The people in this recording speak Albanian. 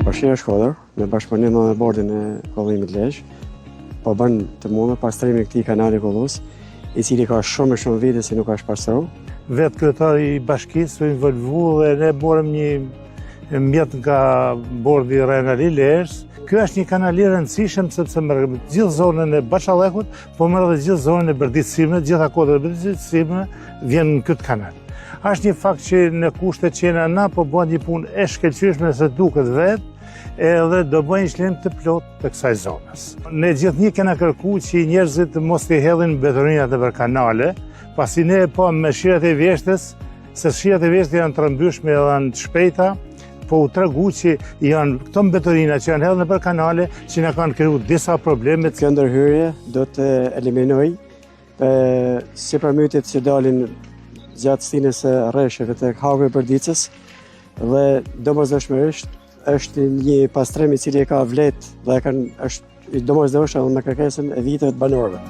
Bashkia Shkodër, me bashkëpunim me bordin e kollimit Lezhë, po bën të mundur pastrimin e këtij kanali Kollus, i cili ka shumë vite si nuk është pastruar. Vetë kryetari i bashkisë u involvu dhe ne morëm një mjet nga bordi Renali Lezhë. Ky është një kanal i rëndësishëm sepse merr gjithë zonën e Bashallekut, po merr edhe gjithë zonën e Berdicimit, gjitha kodrat e Berdicimit vjen në këtë kanal. Është një fakt që në kushtet që jena na po bën një punë e shkëlqyeshme se duket vetë, edhe do bëjnë shlim të plot të kësaj zonës. Ne gjithnjë kena kërkuar që njerëzit mos t'i hedhin betoninat nëpër kanale, pasi ne po me shirat e vjeshtës, se shirat e vjeshtës janë të rëmbyshme dhe janë të shpejta, po u tregu që janë këto betonina që janë hedhur nëpër kanale që na kanë krijuar disa probleme. Kjo ndërhyrje do të eliminoj sipërmytet që dalin gjatë stinës së rresheve të hagu e Berdicës dhe domosdoshmërisht është një pastrim i cili ka vlet dhe është i domosdoshëm me kërkesën e viteve të banorëve.